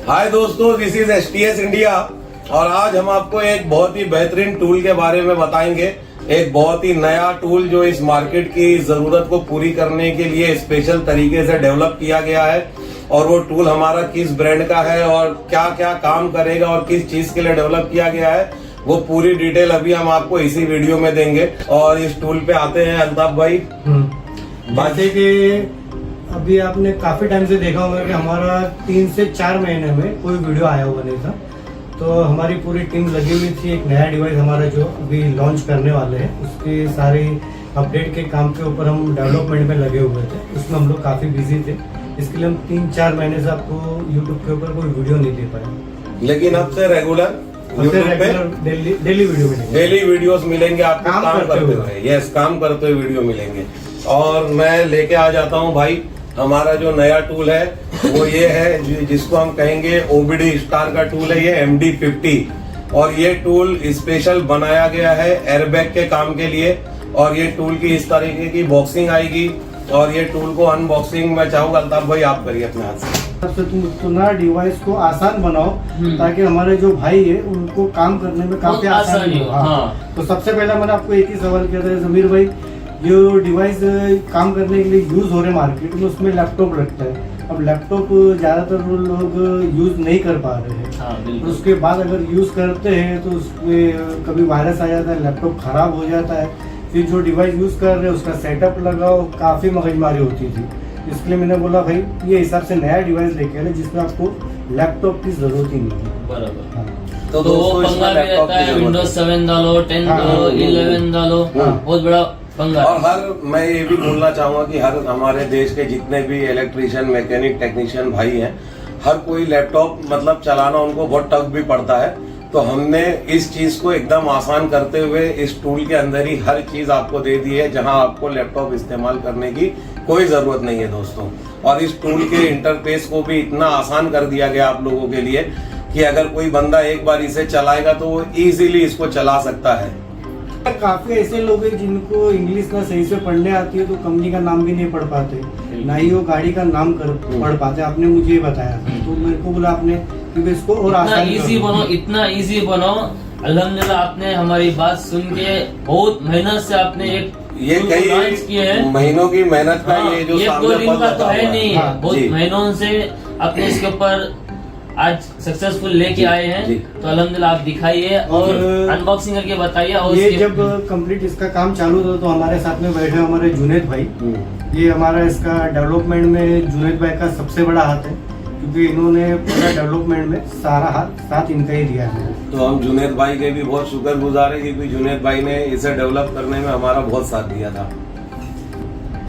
हाय दोस्तों, this is STS India और आज हम आपको एक बहुत ही बेहतरीन टूल के बारे में बताएंगे। एक बहुत ही नया टूल जो इस मार्केट की जरूरत को पूरी करने के लिए स्पेशल तरीके से डेवलप किया गया है। और वो टूल हमारा किस ब्रांड का है और क्या क्या काम करेगा और किस चीज के लिए डेवलप किया गया है, वो पूरी डिटेल अभी हम आपको इसी वीडियो में देंगे। और इस टूल पे आते हैं अल्ताफ भाई। बातें कि अभी आपने काफी टाइम से देखा होगा कि हमारा 3 से 4 महीने में कोई वीडियो आया हुआ नहीं था, तो हमारी पूरी टीम लगी हुई थी। एक नया डिवाइस हमारा जो अभी लॉन्च करने वाले हैं, उसके सारे अपडेट के काम के ऊपर हम डेवलपमेंट में लगे हुए थे। उसमें हम लोग काफी बिजी थे, इसके लिए हम 3-4 महीने से आपको यूट्यूब के ऊपर कोई वीडियो नहीं दे पाए। लेकिन अब से रेगुलर डेली वीडियो मिलेंगे, डेली वीडियोस मिलेंगे आपको काम करते हुए। यस, काम करते हुए वीडियो मिलेंगे। और मैं लेके आ जाता हूँ भाई, हमारा जो नया टूल है वो ये है जिसको हम कहेंगे OBD स्टार का टूल है, ये MD50। और ये टूल स्पेशल बनाया गया है एयरबैग के काम के लिए। और ये टूल की इस तरीके की बॉक्सिंग आएगी। और ये टूल को अनबॉक्सिंग मैं चाहूंगा अल्ताफ भाई आप करिए अपने हाथ से। तुम ना डिवाइस को आसान बनाओ ताकि हमारे जो भाई है उनको काम करने में काफी आसानी हो। हाँ। तो सबसे पहला मैंने आपको एक ही सवाल किया था समीर भाई, जो डिवाइस काम करने के लिए यूज हो रहे मार्केट में, उसमें लैपटॉप लगता है। अब लैपटॉप ज्यादातर लोग यूज नहीं कर पा रहे हैं, तो उसके बाद अगर यूज करते हैं तो उसमें कभी वायरस आ जाता है, लैपटॉप खराब हो जाता है। फिर जो डिवाइस यूज कर रहे हैं उसका सेटअप लगाओ, काफी मगजमारी होती थी। इसलिए मैंने बोला भाई ये हिसाब से नया डिवाइस लेके आए जिसमें आपको लैपटॉप की जरूरत ही नहीं है। बराबर। हाँ। तो पंगा भी रहता है, Windows 7 डालो, 10 डालो, 11 डालो, बहुत बड़ा पंगा। और मैं ये भी बोलना चाहूंगा कि हर हमारे देश के जितने भी इलेक्ट्रिशियन, मैकेनिक, टेक्नीशियन भाई हैं, हर कोई लैपटॉप मतलब चलाना उनको बहुत टफ भी पड़ता है। तो हमने इस चीज को एकदम आसान करते हुए इस टूल के अंदर ही हर चीज आपको दे दी है, जहां आपको लैपटॉप इस्तेमाल करने की कोई जरूरत नहीं है दोस्तों। और इस टूल के इंटरफेस को भी इतना आसान कर दिया गया आप लोगों के लिए कि अगर कोई बंदा एक बार इसे चलाएगा तो वो इजीली इसको चला सकता है। काफी ऐसे लोग हैं जिनको इंग्लिश ना सही से पढ़ने आती है, तो कंपनी का नाम भी नहीं पढ़ पाते, ना ही वो गाड़ी का नाम पढ़ पाते। आपने मुझे ये बताया, तो मेरे को बोला आपने कि इसको और आसान इजी बनो, इतना इजी बनो। अल्हम्दुलिल्लाह आपने हमारी बात सुन के बहुत मेहनत से आपने ये कई महीनों की मेहनत का ये जो सामने दिन का तो है नहीं, बहुत महीनों से आपने इसके ऊपर आज सक्सेसफुल लेके आए हैं। तो अल्हम्दुलिल्लाह आप दिखाइए और अनबॉक्सिंग करके बताइए। और ये जब कंप्लीट इसका काम चालू था तो हमारे साथ में बैठे हमारे जुनेद भाई, ये हमारा इसका डेवलपमेंट में जुनेद भाई का सबसे बड़ा हाथ है, क्योंकि इन्होंने पूरा डेवलपमेंट में सारा साथ इनका ही दिया है। तो हम जुनेद भाई के भी बहुत शुक्रगुजार है, क्योंकि जुनेद भाई ने इसे डेवलप करने में हमारा बहुत साथ दिया था।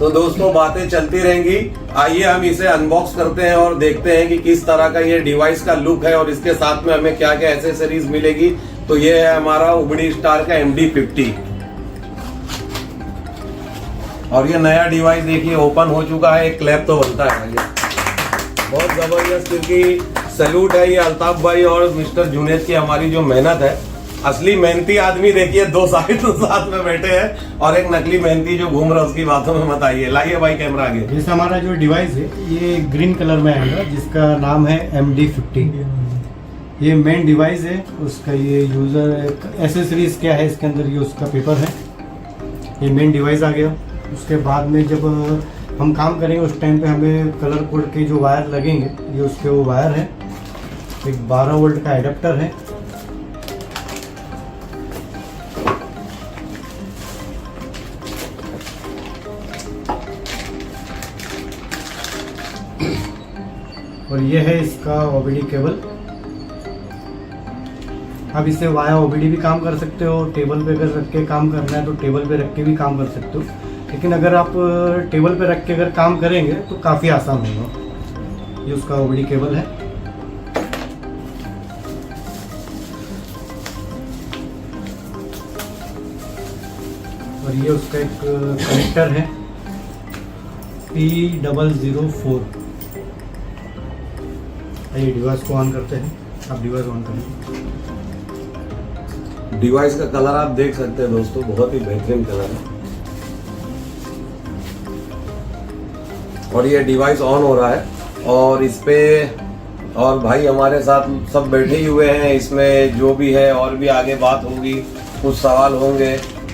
तो दोस्तों बातें चलती रहेंगी, आइए हम इसे अनबॉक्स करते हैं और देखते हैं कि किस तरह का ये डिवाइस का लुक है और इसके साथ में हमें क्या क्या एसेसरीज मिलेगी। तो ये है हमारा OBD स्टार का MD50। और ये नया डिवाइस देखिए ओपन हो चुका है, एक क्लैप तो बनता है बहुत जबरदस्त, क्योंकि सैल्यूट है ये अल्ताफ भाई और मिस्टर जुनेद की हमारी जो मेहनत है। असली मेहनती आदमी देखिए दो साथ में बैठे हैं और एक नकली मेहनती जो घूम रहा है उसकी बातों में मत आइए। लाइए भाई कैमरा आगे। जैसे हमारा जो डिवाइस है ये ग्रीन कलर में आएगा, जिसका नाम है MD50। ये मेन डिवाइस है, उसका ये यूजर एसेसरीज क्या है इसके अंदर, ये उसका पेपर है। ये मेन डिवाइस आ गया। उसके बाद में जब हम काम करेंगे उस टाइम पे हमें कलर कोड के जो वायर लगेंगे, ये उसके वो वायर है। एक 12 वोल्ट का एडेप्टर है। और ये है इसका OBD केबल। अब इसे वाया OBD भी काम कर सकते हो, टेबल पे अगर रख के काम करना है तो टेबल पे रख के भी काम कर सकते हो, लेकिन अगर आप टेबल पे रख के अगर काम करेंगे तो काफ़ी आसान होगा। ये उसका OBD केबल है। और ये उसका एक कनेक्टर है P004। ये डिवाइस को ऑन करते हैं, आप डिवाइस ऑन करें। डिवाइस का कलर आप देख सकते हैं दोस्तों, बहुत ही बेहतरीन कलर है। और ये डिवाइस ऑन हो रहा है और इस पे और भाई हमारे साथ सब बैठे ही हुए हैं, इसमें जो भी है और भी आगे बात होगी, कुछ सवाल होंगे,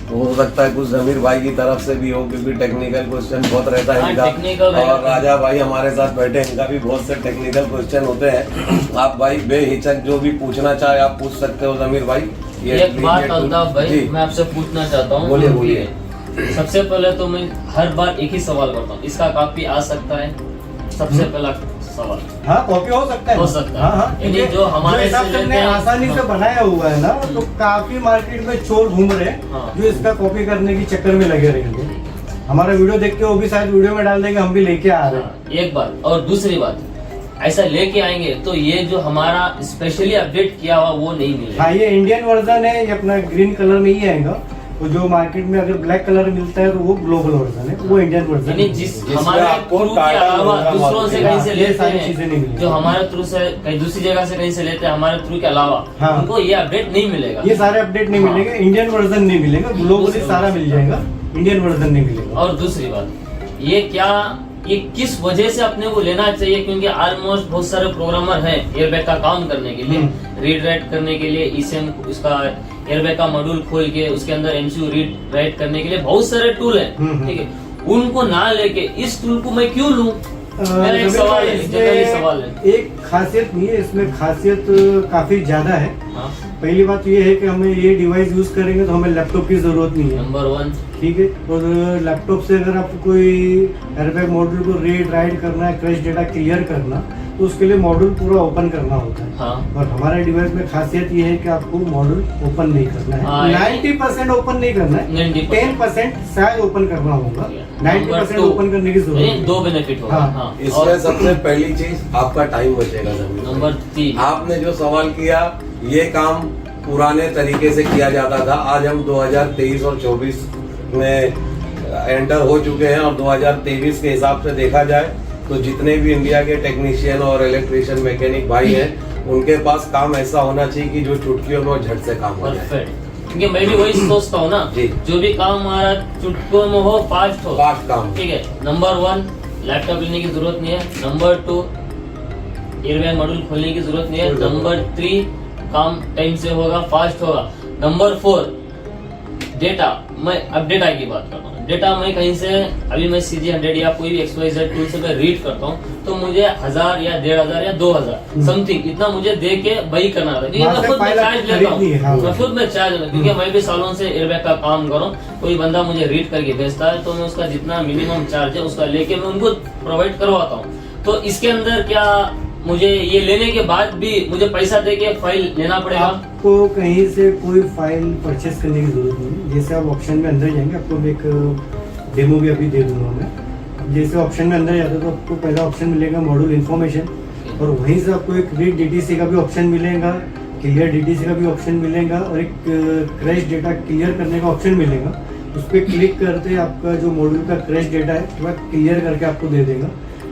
हो सकता है कुछ जमीर भाई की तरफ से भी हो, क्योंकि टेक्निकल क्वेश्चन बहुत रहता है इनका, और राजा भाई हमारे साथ बैठे, इनका भी बहुत से टेक्निकल क्वेश्चन होते हैं। आप भाई बेहिचक जो भी पूछना चाहे आप पूछ सकते हो जमीर भाई। एक बात अल्ताफ भाई मैं आपसे पूछना चाहता हूँ। बोलिए बोलिए। सबसे पहले तो मैं हर बार एक ही सवाल करता हूँ, इसका कॉपी आ सकता है? सबसे पहला सवाल। हाँ कॉपी हो सकता है, हो सकता है। हाँ, यानी जो हमारे हिसाब से हमने आसानी से बनाया हुआ है ना, तो काफी मार्केट में चोर घूम रहे हैं जो इसका कॉपी करने की चक्कर में लगे रहेंगे। हमारा वीडियो देख के वो भी शायद वीडियो में डाल देंगे, हम भी लेके आ रहे हैं। एक बात, और दूसरी बात, ऐसा लेके आएंगे तो ये जो हमारा स्पेशली अपडेट किया हुआ वो नहीं मिलेगा। हाँ ये इंडियन वर्जन है, ये अपना ग्रीन कलर में ही आएगा। तो जो मार्केट में अगर ब्लैक कलर मिलता है तो वो ग्लोबल वर्जन है, वो इंडियन वर्जन है। जिस हमारे थ्रू के अलावा दूसरों से कहीं से लेते हैं, जो हमारे थ्रू से कहीं दूसरी जगह से कहीं से लेते हैं, हमारे थ्रू के अलावा उनको ये अपडेट नहीं मिलेगा। ये सारे अपडेट नहीं मिलेंगे, इंडियन वर्जन नहीं मिलेगा, ग्लोबली सारा मिल जाएगा, इंडियन वर्जन नहीं मिलेगा। और दूसरी बात, ये किस वजह से अपने को लेना चाहिए? क्योंकि ऑलमोस्ट बहुत सारे प्रोग्रामर हैं एयरबैग का काम करने के लिए, रीड राइट करने के लिए, ईसीएम उसका एयरबैग का मॉड्यूल खोल के उसके अंदर एमसीयू रीड राइट करने के लिए बहुत सारे टूल हैं, ठीक है। उनको ना लेके इस टूल को मैं क्यों लूं? मेरा एक सवाल है, जनरली सवाल है। एक खासियत नहीं है इसमें, खासियत काफी ज्यादा है। हाँ? पहली बात ये है कि हमें ये डिवाइस यूज करेंगे तो हमें लैपटॉप की जरूरत नहीं है, नंबर 1, ठीक है। और लैपटॉप से अगर आपको कोई एयरबैग मॉड्यूल को रीड राइट करना है, क्रैश डेटा क्लियर करना, तो उसके लिए मॉड्यूल पूरा ओपन करना होता है। हाँ। और हमारे डिवाइस में खासियत ये है कि आपको मॉड्यूल ओपन नहीं करना है। 90% ओपन नहीं करना है, 10% शायद ओपन करना होगा, 90% ओपन करने की जरूरत है। 2 बेनिफिट होगा। हाँ। इसमें सबसे पहली चीज आपका टाइम बचेगा। नंबर 3, आपने जो सवाल किया, ये काम पुराने तरीके से किया जाता था। आज हम 2023 और 24 में एंटर हो चुके हैं, और 2023 के हिसाब से देखा जाए तो जितने भी इंडिया के टेक्नीशियन और इलेक्ट्रिशियन मैकेनिक भाई हैं, उनके पास काम ऐसा होना चाहिए कि जो चुटकियों में झट से काम हो जाए। क्योंकि मैं भी वही सोचता हूँ ना, जो भी काम हमारा चुटकियों में हो, फास्ट काम, ठीक है। नंबर 1, लैपटॉप लेने की जरूरत नहीं है। नंबर 2, एयरबैग मॉड्यूल खोलने की जरूरत नहीं है। नंबर 3, काम टाइम से होगा, फास्ट होगा। नंबर 4, डेटा, मैं अब डेटा की बात करता हूँ। डेटा मैं कहीं से, अभी मैं CG100 या कोई भी XYZ टूल से मैं रीड करता हूँ, तो मुझे 1000 या 1500 या 2000 समथिंग इतना मुझे दे के वही करना था, क्योंकि मैं खुद में चार्ज लेता हूँ, मैं खुद में चार्ज लेता हूँ, क्योंकि मैं भी सालों से एयरबैग का काम करूँ। कोई बंदा मुझे रीड करके भेजता है तो मैं उसका जितना मिनिमम चार्ज है उसका लेके मैं उनको प्रोवाइड करवाता हूँ। तो इसके अंदर क्या मुझे ये लेने के बाद भी मुझे पैसा दे के फाइल लेना पड़ेगा? आपको कहीं से कोई फाइल परचेस करने की जरूरत नहीं। जैसे आप ऑप्शन में अंदर जाएंगे, आपको एक डेमो भी अभी दे दूंगा मैं। जैसे ऑप्शन में अंदर जाते हो तो आपको पहला ऑप्शन मिलेगा मॉड्यूल इन्फॉर्मेशन, और वहीं से आपको एक रीड DTC का भी ऑप्शन मिलेगा, क्लियर DTC का भी ऑप्शन मिलेगा, और एक क्रैश डेटा क्लियर करने का ऑप्शन मिलेगा। उस पर क्लिक करते आपका जो मॉड्यूल का क्रैश डेटा है वह क्लियर करके आपको दे देगा।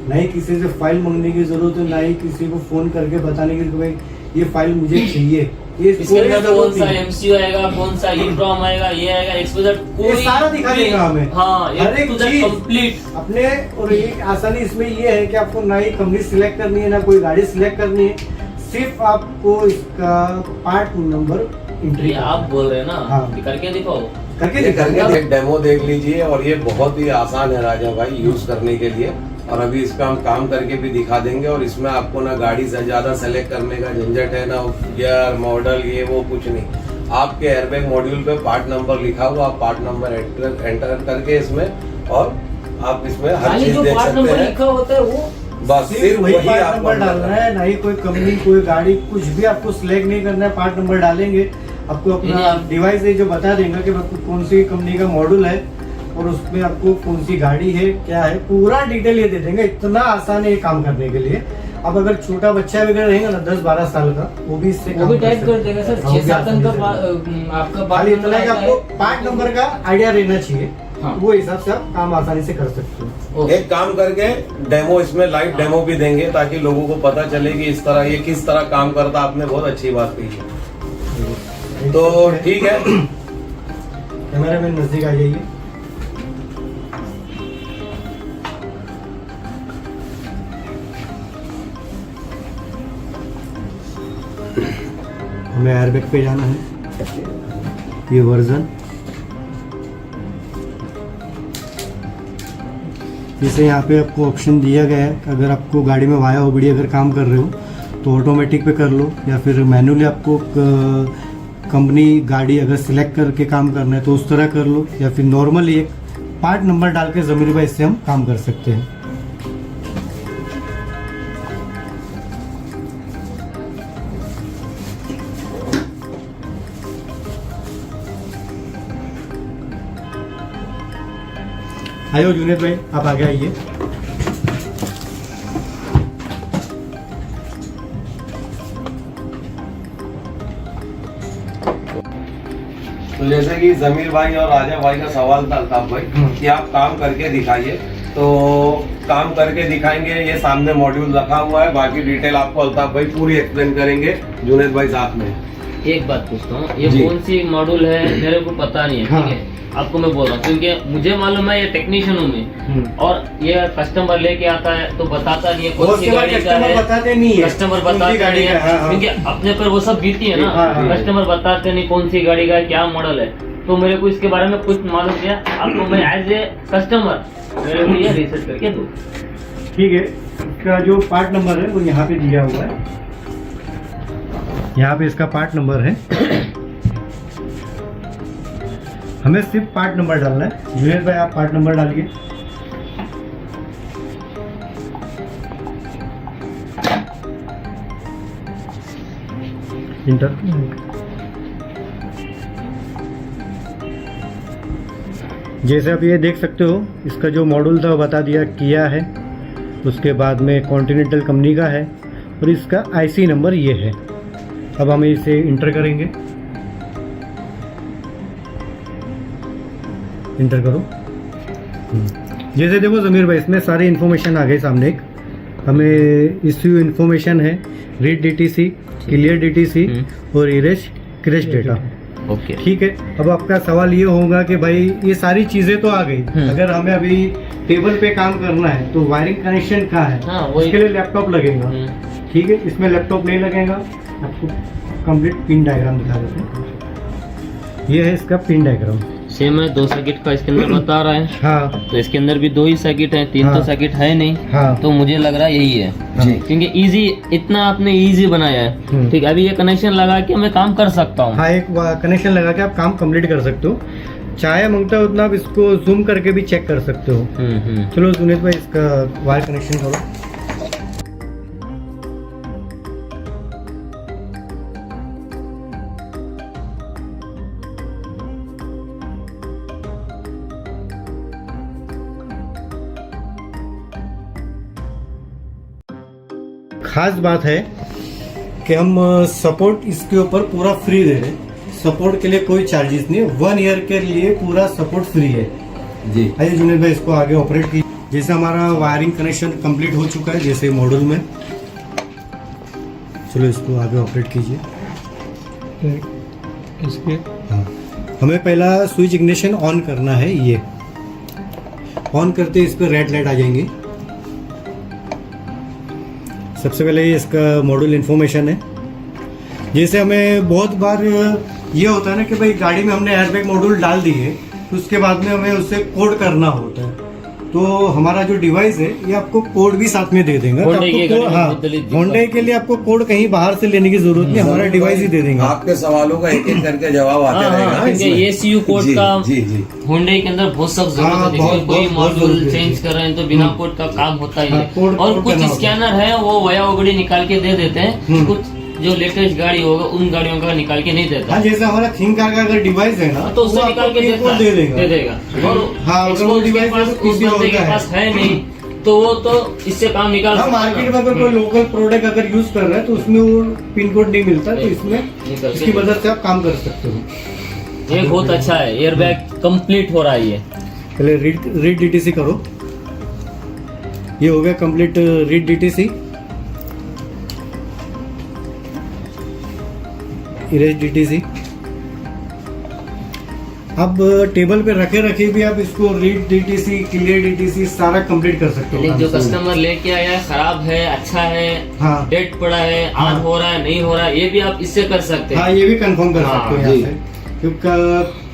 ना ही किसी से फाइल मांगने की जरूरत है, ना ही किसी को फोन करके बताने की कि भाई ये फाइल मुझे चाहिए। इसके अंदर कौन सा MCU आएगा, कौन सा EEPROM आएगा, ये आएगा, XYZ, कोई सारा दिखा देगा हमें। हाँ, हर एक चीज कंप्लीट अपने। और एक आसानी इसमें ये है कि आपको ना ही कंपनी सिलेक्ट करनी है, ना कोई गाड़ी सिलेक्ट करनी है, सिर्फ आपको इसका पार्ट नंबर एंट्री। आप बोल रहे हैं ना? हाँ। करके दिखाओ, करके एक डेमो देख लीजिए, और ये बहुत ही आसान है राजा भाई यूज करने के लिए। और अभी इस पे हम काम करके भी दिखा देंगे, और इसमें आपको ना गाड़ी से ज्यादा सेलेक्ट करने का झंझट है, ना गियर मॉडल ये वो कुछ नहीं। आपके एयरबैग मॉड्यूल पे पार्ट नंबर लिखा हुआ, आप पार्ट नंबर एंटर करके इसमें, और आप इसमें हर चीज देख सकते हैं। लिखा होता है वो बस सिर्फ वही पार्ट नंबर डालना है, ना ही कोई कंपनी कोई गाड़ी कुछ भी आपको सिलेक्ट नहीं करना है। पार्ट नंबर डालेंगे, आपको अपना डिवाइस है जो बता देंगे कि आपको कौन सी कंपनी का मॉडल है, और उसमें आपको कौन सी गाड़ी है, क्या है, पूरा डिटेल ये दे देंगे। इतना आसान है ये काम करने के लिए। अब अगर छोटा बच्चा वगैरह रहेगा ना 10-12 साल का, वो भी इससे वो भी टाइप कर देगा सर। 6-7 अंक का आपका खाली इतना है कि आपको पार्ट नंबर का आइडिया रहना चाहिए। हाँ। वो हिसाब से आप काम आसानी से कर सकते हो। एक काम करके डेमो, इसमें लाइव डेमो भी देंगे, ताकि लोगों को पता चले कि इस तरह ये किस तरह काम करता। आपने बहुत अच्छी बात की। तो ठीक है, कैमरा मैन नजदीक आ जाइए। हमें एयरबैग पे जाना है, ये वर्जन। जैसे यहाँ पे आपको ऑप्शन दिया गया है, अगर आपको गाड़ी में वाया ओबीडी अगर काम कर रहे हो तो ऑटोमेटिक पे कर लो, या फिर मैनुअली आपको कंपनी गाड़ी अगर सिलेक्ट करके काम करना है तो उस तरह कर लो, या फिर नॉर्मली एक पार्ट नंबर डाल के ज़मीर भाई इससे हम काम कर सकते हैं। आइए जुनेद भाई, आप आगे आइए। तो जैसे कि जमीर भाई और राजा भाई का सवाल था अल्ताफ भाई कि आप काम करके दिखाइए, तो काम करके दिखाएंगे। ये सामने मॉड्यूल रखा हुआ है, बाकी डिटेल आपको अल्ताफ भाई पूरी एक्सप्लेन करेंगे जुनेद भाई साथ में। एक बात पूछता हूँ, ये कौन सी मॉड्यूल है मेरे को पता नहीं है, ठीक है? आपको मैं बोल रहा हूँ क्योंकि मुझे मालूम है ये टेक्नीशियन हूँ मैं, और ये कस्टमर लेके आता है तो बताता नहीं है कौन सी गाड़ी का है, बताते नहीं है, कस्टमर बताते नहीं है, क्योंकि अपने पर वो सब बीती है ना, कस्टमर बताते नहीं कौन सी गाड़ी का क्या मॉडल है। तो मेरे को इसके बारे में कुछ मालूम है, आपको मैं एज ए कस्टमर मेरे को ये रिसर्च करके दूँ। ठीक है, इसका जो पार्ट नंबर है वो यहाँ पे दिया हुआ है, यहाँ पे इसका पार्ट नंबर है। हमें सिर्फ पार्ट नंबर डालना है। जुनेद भाई आप पार्ट नंबर डालिए। इंटर। जैसे आप ये देख सकते हो, इसका जो मॉडल था वो बता दिया किया है, उसके बाद में कॉन्टिनेंटल कंपनी का है, और इसका आईसी नंबर ये है। अब हम इसे इंटर करेंगे। इंटर करो। जैसे देखो ज़मीर भाई, इसमें सारी इन्फॉर्मेशन आ गई सामने। एक हमें इश्यू इन्फॉर्मेशन है, रीड डीटीसी, क्लियर डीटीसी और इरेज क्रैश डेटा। ओके, ठीक है। अब आपका सवाल ये होगा कि भाई ये सारी चीज़ें तो आ गई, अगर हमें अभी टेबल पे काम करना है तो वायरिंग कनेक्शन कहाँ है? इसके लिए लैपटॉप लगेगा। ठीक है, इसमें लैपटॉप नहीं लगेगा। आपको कंप्लीट पिन डायग्राम दिखा देते हैं। ये है इसका पिन डायग्राम। सेम है, 2 सर्किट का इसके अंदर बता रहा है। हाँ, तो इसके अंदर भी 2 ही सर्किट है, 3 तो सर्किट है नहीं। हाँ, तो मुझे लग रहा है यही है, क्योंकि इजी, इतना आपने इजी बनाया है। ठीक, अभी ये कनेक्शन लगा के मैं काम कर सकता हूँ। हाँ, एक कनेक्शन लगा के आप काम कंप्लीट कर सकते हो। चाहे मांगता हो उतना आप इसको जूम करके भी चेक कर सकते हो। चलो जुनेद भाई, इसका वायर कनेक्शन करो। खास बात है कि हम सपोर्ट इसके ऊपर पूरा फ्री दे रहे हैं। सपोर्ट के लिए कोई चार्जेस नहीं है, 1 ईयर के लिए पूरा सपोर्ट फ्री है जी। आइए जुनेद भाई, इसको आगे ऑपरेट कीजिए। जैसे हमारा वायरिंग कनेक्शन कंप्लीट हो चुका है, जैसे मॉड्यूल में। चलो इसको आगे ऑपरेट कीजिए। इसके हाँ, हमें पहला स्विच इग्निशन ऑन करना है। ये ऑन करते इस पर रेड लाइट आ जाएंगी। सबसे पहले ये इसका मॉड्यूल इन्फॉर्मेशन है। जैसे हमें बहुत बार ये होता है ना कि भाई गाड़ी में हमने एयरबैग मॉड्यूल डाल दिए, तो उसके बाद में हमें उससे कोड करना होता है। तो हमारा जो डिवाइस है ये आपको कोड भी साथ में दे देंगे। होंडा के लिए आपको कोड कहीं बाहर से लेने की जरूरत नहीं, हमारा डिवाइस ही दे देंगे। आपके सवालों का एक एक करके जवाब आते रहेगा। ये सीयू कोड का होंडा के अंदर बहुत सब जरूरत है। कोई मॉड्यूल चेंज कर रहे हैं तो बिना कोड का काम होता ही नहीं। और कुछ स्कैनर है वो वया वगड़ी निकाल के दे देते हैं, कुछ जो लेटेस्ट गाड़ी होगा उन गाड़ियों का निकाल के नहीं देता। हाँ, जैसे हमारा थिंक कार का अगर डिवाइस है ना तो उससे निकाल के दे देगा। और अगर वो डिवाइस उस बंदे के पास है नहीं तो वो तो इससे काम निकाल। हाँ, मार्केट में अगर कोई लोकल प्रोडक्ट अगर यूज कर रहा है तो उसमें वो पिन कोड नहीं मिलता, तो इसमें इसकी मदद से आप काम कर सकते हो। ये बहुत अच्छा है, एयरबैग कंप्लीट हो रहा है। ये पहले रीड डीटीसी करो। ये हो गया complete read DTC. Erase DTC. अब टेबल पे रखे रखे भी आप इसको रीड डीटीसी, क्लियर डीटीसी सारा कंप्लीट कर सकते हो। लेकिन जो कस्टमर लेके आया खराब है, अच्छा है, हाँ डेट पड़ा है, ऑन हो रहा है, नहीं हो रहा है, ये भी आप इससे कर सकते हैं। हाँ, ये भी कंफर्म कर हाँ, सकते हो यहाँ से। क्योंकि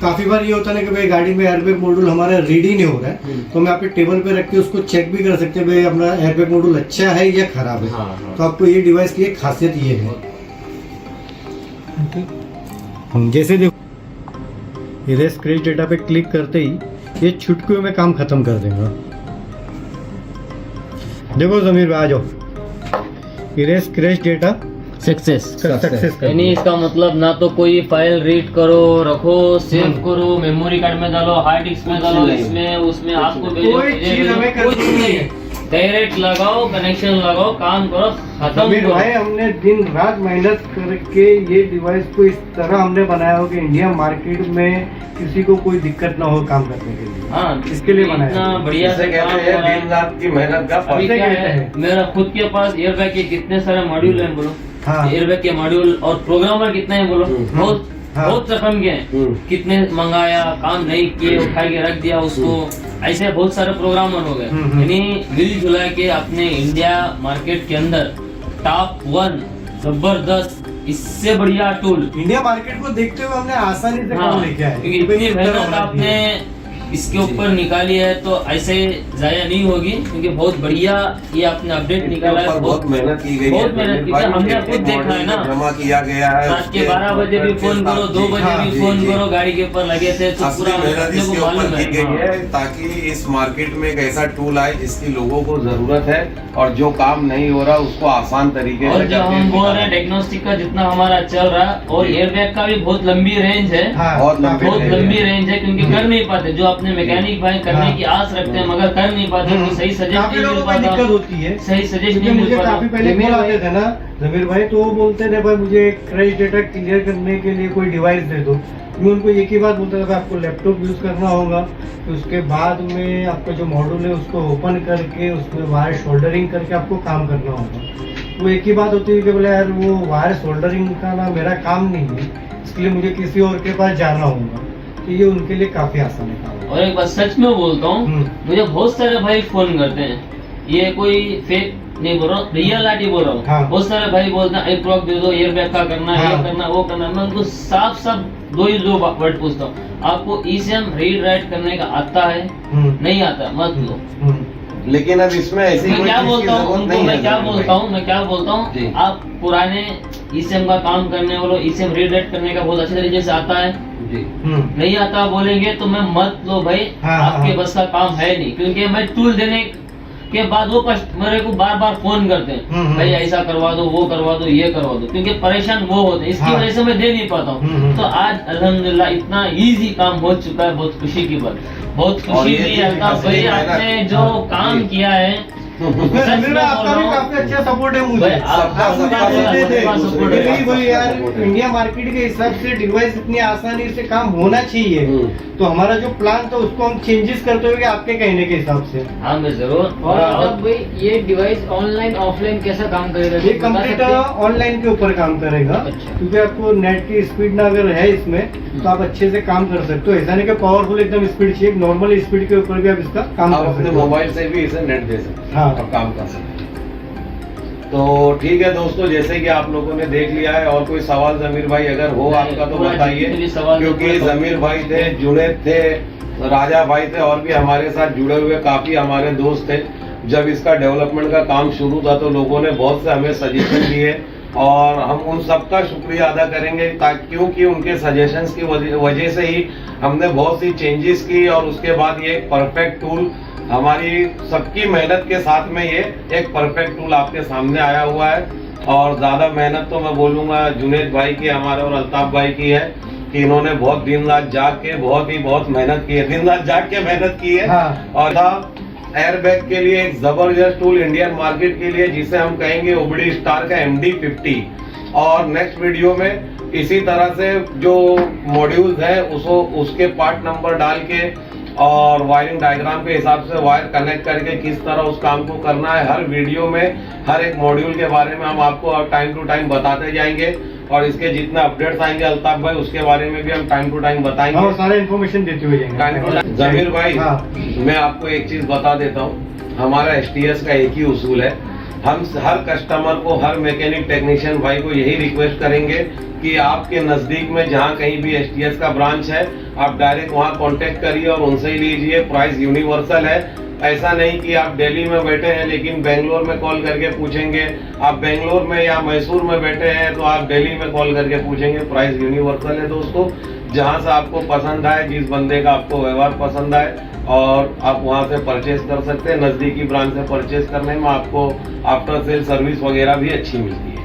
काफी बार ये होता है ना कि भाई गाड़ी में एयरबैग मॉड्यूल हमारा रेडी नहीं हो रहा है, तो हम यहाँ पे टेबल पे रख के उसको चेक भी कर सकते हैं भाई अपना एयरबैग मॉड्यूल अच्छा है या खराब है। हाँ। तो आपको ये डिवाइस की एक खासियत ये है। हम जैसे देखो इरेज स्क्रैच डेटा पे क्लिक करते ही ये चुटकियों में काम खत्म कर देगा। देखो जमीर भाई आ जाओ, erase scratch data success success इसका मतलब ना तो कोई फाइल रीड करो, रखो, सेव करो, मेमोरी कार्ड में डालो, हार्ड डिस्क में डालो, इसमें उसमें आपको कोई चीज हमें करनी नहीं है। डायरेक्ट लगाओ, कनेक्शन लगाओ, काम करो, खत्म समीर करो। भाई हमने दिन रात मेहनत करके ये डिवाइस को इस तरह हमने बनाया हो कि इंडिया मार्केट में किसी को कोई दिक्कत ना हो काम करने के लिए। हाँ, इसके लिए बनाया इतना है। बढ़िया से काम हो रहा है। दिन रात की मेहनत का अभी फल। क्या है, मेरा खुद के पास एयरबैग के कितने सारे मॉड्यूल हैं बोलो। हाँ। एयरबैग के मॉड्यूल और प्रोग्रामर कितने हैं बोलो। बहुत हाँ। बहुत रकम के हैं। कितने मंगाया, काम नहीं किए, उठा के रख दिया उसको, ऐसे बहुत सारे प्रोग्रामर हो गए। यानी मिलजुला के अपने इंडिया मार्केट के अंदर टॉप 1 जबरदस्त, इससे बढ़िया टूल इंडिया मार्केट को देखते हुए हमने आसानी से काम लेके आए। क्योंकि इतनी मेहनत आपने इसके ऊपर निकाली है तो ऐसे जाया नहीं होगी, क्योंकि बहुत बढ़िया ये आपने अपडेट निकाला है। बहुत मेहनत की गई है, बहुत मेहनत की है, हमने खुद देखा है ना। जमा किया गया है। रात के 12 बजे भी फोन करो, 2 बजे भी फोन करो, गाड़ी के ऊपर लगे थे तो असली पूरा मेहनत अपने इसके को मालूम ऊपर की गई है। है ताकि इस मार्केट में एक ऐसा टूल आए जिसकी लोगों को जरूरत है और जो काम नहीं हो रहा उसको आसान तरीके और से जो हम बोल रहे हैं डायग्नोस्टिक का जितना हमारा चल रहा है, और एयरबैग का भी बहुत लंबी रेंज है। हाँ, बहुत बहुत लंबी रेंज है, क्योंकि कर नहीं पाते जो अपने मैकेनिक भाई करने की आस रखते हैं मगर कर नहीं पाते, तो सही सजेस्ट काफी नहीं लोगों मिल को पाता, दिक्कत होती है। सही सजेस्ट क्योंकि नहीं मिल मुझे पाता। काफी पहले कॉल आते थे ना जमीर भाई, तो वो बोलते थे भाई मुझे क्रैश डेटा क्लियर करने के लिए कोई डिवाइस दे दो। मैं उनको एक ही बात बोलता था, आपको लैपटॉप यूज करना होगा, तो उसके बाद में आपका जो मॉड्यूल है उसको ओपन करके उसमें वायर शोल्डरिंग करके आपको काम करना होगा। वो एक ही बात होती है कि बोले यार वो वायर शोल्डरिंग का ना मेरा काम नहीं है, इसलिए मुझे किसी और के पास जाना होगा। तो ये उनके लिए काफी आसान है काम। और एक बात सच में बोलता हूँ, मुझे बहुत सारे भाई फोन करते हैं, ये कोई फेक नहीं बोल रहा हूँ, रियलिटी बोल रहा हूँ। हाँ। बहुत सारे भाई बोलते हैं एक प्रॉक दे दो, एयरबैग का करना है, हाँ। ये करना वो करना। मैं उनको साफ साफ दो वर्ड पूछता हूँ, आपको ईसीएम रीड राइट करने का आता है? नहीं आता, मत लो। लेकिन अब इसमें ऐसी मैं कोई क्या चीज की बोलता हूँ जरूरत उनको, नहीं मैं है क्या जमीर बोलता भाई। हूँ, मैं क्या बोलता जी। हूँ, आप पुराने ईसीएम का काम करने वालों, ईसीएम रीड राइट करने का बहुत अच्छे तरीके से आता है, जी। नहीं आता बोलेंगे तो मैं मत लो भाई। हाँ, आपके हाँ। बस का काम है नहीं, क्योंकि मैं टूल देने के बाद वो मेरे को बार बार फोन करते हैं, भाई ऐसा करवा दो, वो करवा दो, ये करवा दो, क्योंकि परेशान वो होते हैं, इसकी हाँ। वजह से मैं दे नहीं पाता हूँ। तो आज अल्हम्दुलिल्लाह इतना इजी काम हो चुका है, बहुत खुशी की बात, बहुत और खुशी ये भी चीज़ अल्ताफ भाई असली आपने मेहनत। जो काम किया है। उसमें सच में समीर भाई आपका बोल भी रहा हूँ। काफी अच्छा सपोर्ट है मुझे। भाई, सबका आप मुझे सबका बोलते थे सपोर्ट कि है। नहीं भाई यार सपोर्ट है। इंडिया मार्केट के हिसाब से डिवाइस इतनी आसानी से काम होना चाहिए, तो हमारा जो प्लान था उसको हम चेंजेस करते हुए आपके कहने के हिसाब से। हाँ मैं जरूर। और अब भाई ये डिवाइस ऑनलाइन ऑफलाइन कैसा काम करेगा? ये कंप्लीट ऑनलाइन के ऊपर काम करेगा, अच्छा। क्योंकि आपको नेट की स्पीड ना अगर है इसमें तो आप अच्छे से काम कर सकते हो। ऐसा नहीं कि पावरफुल एकदम स्पीड चाहिए, नॉर्मल स्पीड के ऊपर भी आप इसका काम आप कर अपने सकते हो। मोबाइल से भी इसे नेट दे सकते हैं हाँ। और काम कर सकते हैं। तो ठीक है दोस्तों, जैसे कि आप लोगों ने देख लिया है, और कोई सवाल जमीर भाई अगर हो आपका तो पूरा बताइए, जितने भी सवाल क्योंकि जमीर भाई थे, जुनैद थे, राजा भाई थे, और भी हमारे साथ जुड़े हुए काफी हमारे दोस्त थे। जब इसका डेवलपमेंट का काम शुरू था तो लोगों ने बहुत से हमें सजेशन दिए, और हम उन सबका शुक्रिया अदा करेंगे, क्योंकि उनके सजेशंस की वजह से ही हमने बहुत सी चेंजेस की, और उसके बाद ये परफेक्ट टूल हमारी सबकी मेहनत के साथ में ये एक परफेक्ट टूल आपके सामने आया हुआ है। और ज्यादा मेहनत तो मैं बोलूंगा जुनैद भाई की, हमारे और अल्ताफ भाई की है, कि इन्होंने बहुत दिन रात जाग के बहुत मेहनत की है, दिन रात जाग के मेहनत की है। हाँ। और एयरबैग के लिए एक जबरदस्त टूल इंडियन मार्केट के लिए, जिसे हम कहेंगे ओबीडी स्टार का MD50। और नेक्स्ट वीडियो में इसी तरह से जो मॉड्यूल्स है उसके पार्ट नंबर डाल के और वायरिंग डायग्राम के हिसाब से वायर कनेक्ट करके किस तरह उस काम को करना है, हर वीडियो में हर एक मॉड्यूल के बारे में हम आपको टाइम टू टाइम बताते जाएंगे। और इसके जितने अपडेट्स आएंगे अल्ताफ भाई उसके बारे में भी हम टाइम टू टाइम बताएंगे। और सारे इन्फॉर्मेशन देते हुए जाएंगे। जमीर भाई, हाँ। मैं आपको एक चीज बता देता हूँ, हमारा STS का एक ही उसूल है, हम हर कस्टमर को, हर मैकेनिक टेक्नीशियन भाई को यही रिक्वेस्ट करेंगे कि आपके नजदीक में जहाँ कहीं भी STS का ब्रांच है, आप डायरेक्ट वहाँ कांटेक्ट करिए और उनसे ही लीजिए। प्राइस यूनिवर्सल है, ऐसा नहीं कि आप दिल्ली में बैठे हैं लेकिन बेंगलोर में कॉल करके पूछेंगे, आप बेंगलोर में या मैसूर में बैठे हैं तो आप दिल्ली में कॉल करके पूछेंगे। प्राइस यूनिवर्सल है दोस्तों, जहाँ से आपको पसंद आए, जिस बंदे का आपको व्यवहार पसंद आए और आप वहाँ से परचेज कर सकते हैं। नज़दीकी ब्रांच से परचेज करने में आपको आफ्टर सेल सर्विस वगैरह भी अच्छी मिलती है।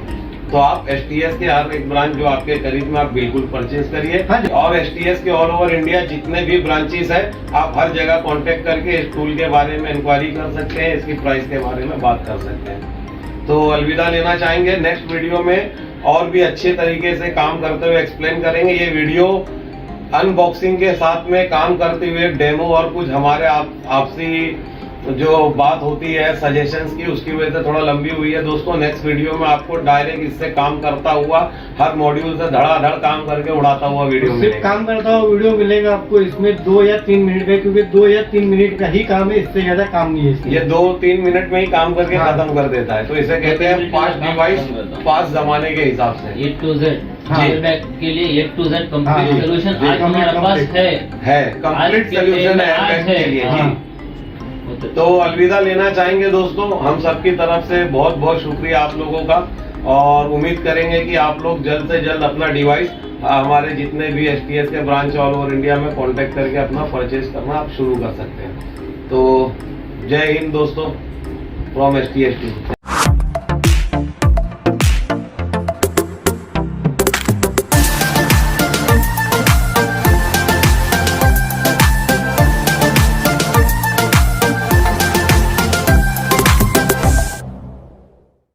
तो आप STS के हर एक ब्रांच जो आपके करीब में आप बिल्कुल परचेज करिए। और STS के ऑल ओवर इंडिया जितने भी ब्रांचेस है, आप हर जगह कांटेक्ट करके इस टूल के बारे में इंक्वायरी कर सकते हैं, इसकी प्राइस के बारे में बात कर सकते हैं। तो अलविदा लेना चाहेंगे, नेक्स्ट वीडियो में और भी अच्छे तरीके से काम करते हुए एक्सप्लेन करेंगे। ये वीडियो अनबॉक्सिंग के साथ में काम करते हुए डेमो और कुछ हमारे आपसी जो बात होती है सजेशंस की, उसकी वजह से थोड़ा लंबी हुई है दोस्तों। नेक्स्ट वीडियो में आपको डायरेक्ट इससे काम करता हुआ, हर मॉड्यूल से धड़ाधड़ काम करके उड़ाता हुआ वीडियो मिलेगा। काम करता हुआ वीडियो मिलेगा आपको। इसमें 2 या 3 मिनट का, क्योंकि 2 या 3 मिनट का ही काम है, इससे ज्यादा काम नहीं है। ये 2-3 मिनट में ही काम करके हाँ। खत्म कर देता है, तो इसे कहते हैं फास्ट डिवाइस, फास्ट जमाने के हिसाब से। A to Z हाँ। एयरबैग के लिए A to Z हाँ, कंप्लीट जी, सोल्यूशन जी, आज हमारे पास complete। है कंप्लीट सोल्यूशन है एयरबैग के लिए जी। तो अलविदा लेना चाहेंगे दोस्तों, हम सबकी तरफ से बहुत बहुत शुक्रिया आप लोगों का, और उम्मीद करेंगे कि आप लोग जल्द से जल्द अपना डिवाइस हमारे जितने भी STS के ब्रांच ऑल ओवर इंडिया में कांटेक्ट करके अपना परचेज करना आप शुरू कर सकते हैं। तो जय हिंद दोस्तों, फ्रॉम STS टीम।